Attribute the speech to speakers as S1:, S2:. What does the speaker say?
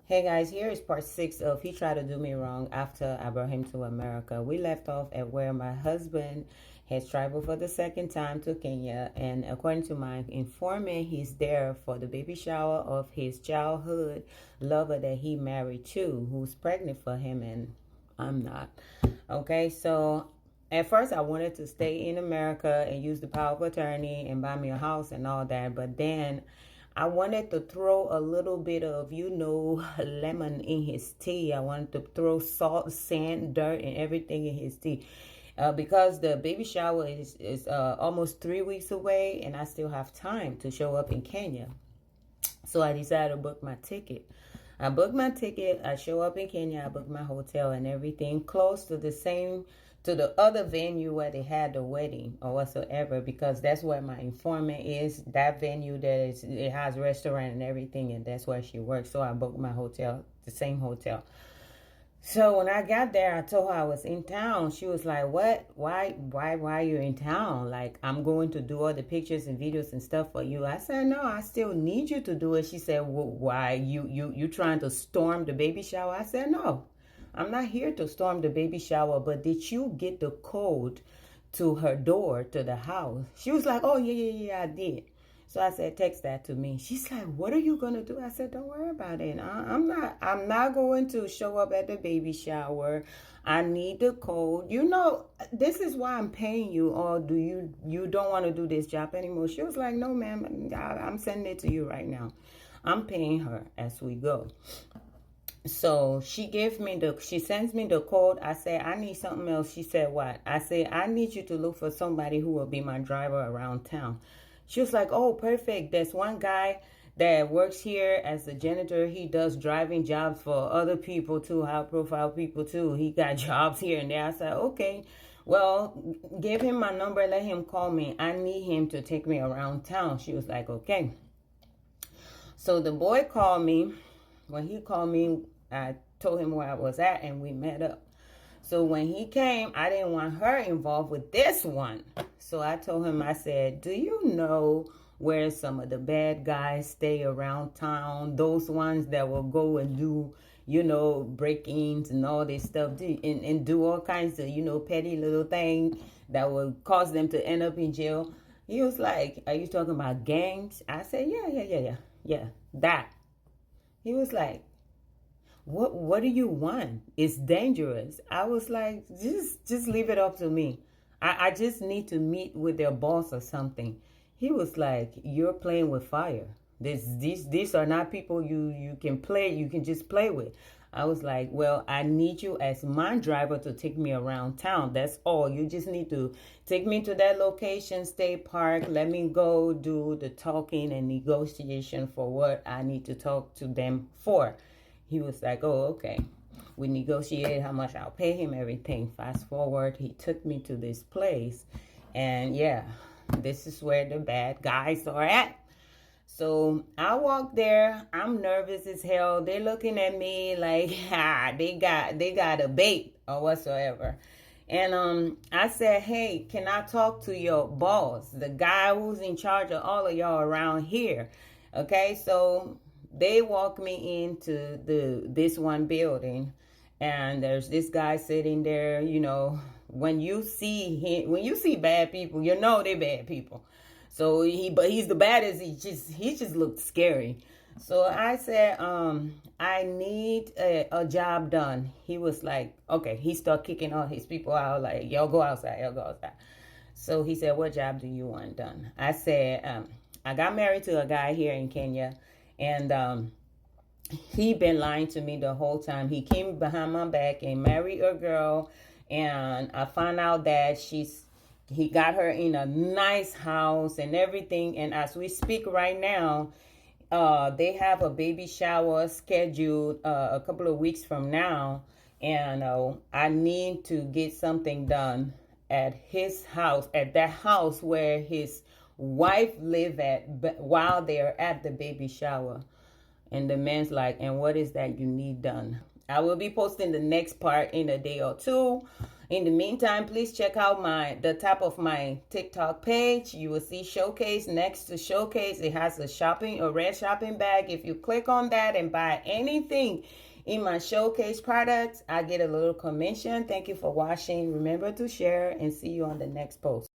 S1: Hey guys, here is part 6 of He Tried to Do Me Wrong After I Brought Him to America. We left off at where my husband has traveled for the second time to Kenya, and according to my informant, he's there for the baby shower of his childhood lover that he married to, who's pregnant for him, and I'm not. Okay, so at first I wanted to stay in America and use the power of attorney and buy me a house and all that, but then I wanted to throw a little bit of, lemon in his tea. I wanted to throw salt, sand, dirt, and everything in his tea. Because the baby shower is almost 3 weeks away, and I still have time to show up in Kenya. So I decided to book my ticket. I booked my ticket. I show up in Kenya. I booked my hotel and everything close to the other venue where they had the wedding or whatsoever, because that's where my informant is. That venue it has restaurant and everything, and that's where she works. So I booked my hotel, the same hotel. So when I got there, I told her I was in town. She was like, "What? Why are you in town? Like, I'm going to do all the pictures and videos and stuff for you." I said, "No, I still need you to do it." She said, "Well, why? You trying to storm the baby shower?" I said, "No, I'm not here to storm the baby shower, but did you get the code to her door to the house?" She was like, "Oh, yeah, I did." So I said, "Text that to me." She's like, "What are you gonna do?" I said, "Don't worry about it. I'm not going to show up at the baby shower. I need the code. This is why I'm paying you. Or do you don't want to do this job anymore?" She was like, "No, ma'am, I'm sending it to you right now. I'm paying her as we go." So she sends me the code. I said, "I need something else." She said, "What?" I said, "I need you to look for somebody who will be my driver around town." She was like, "Oh, perfect. There's one guy that works here as a janitor. He does driving jobs for other people too, high profile people too. He got jobs here and there." I said, "Okay, well, give him my number. Let him call me. I need him to take me around town." She was like, "Okay." So the boy called me. When he called me, I told him where I was at, and we met up. So when he came, I didn't want her involved with this one. So I told him, I said, "Do you know where some of the bad guys stay around town? Those ones that will go and do, break-ins and all this stuff, and do all kinds of, petty little things that will cause them to end up in jail." He was like, "Are you talking about gangs?" I said, yeah, that. He was like, What do you want? It's dangerous." I was like, just leave it up to me. I just need to meet with their boss or something." He was like, "You're playing with fire. These are not people you can just play with." I was like, "Well, I need you as my driver to take me around town. That's all. You just need to take me to that location, State Park. Let me go do the talking and negotiation for what I need to talk to them for." He was like, "Oh, okay." We negotiated how much I'll pay him, everything. Fast forward, he took me to this place. And yeah, this is where the bad guys are at. So I walk there. I'm nervous as hell. They're looking at me like, they got a bait or whatsoever. And I said, "Hey, can I talk to your boss, the guy who's in charge of all of y'all around here?" Okay, so they walk me into this one building, and there's this guy sitting there. When you see bad people, they're bad people. So but he's the baddest. He just looked scary. So I said, "I need a job done." He was like, "Okay." He started kicking all his people out, like, "Y'all go outside, y'all go outside." So he said, "What job do you want done?" I said, "I got married to a guy here in Kenya, and he been lying to me the whole time. He came behind my back and married a girl, and I found out that he got her in a nice house and everything. And as we speak right now, they have a baby shower scheduled a couple of weeks from now, and I need to get something done at his house, at that house where his wife live at, while they're at the baby shower." And the man's like, "And what is that you need done?" I will be posting the next part in a day or two. In the meantime, please check out the top of my TikTok page. You will see Showcase. Next to Showcase, it has a red shopping bag. If you click on that and buy anything in my Showcase products, I get a little commission. Thank you for watching. Remember to share, and see you on the next post.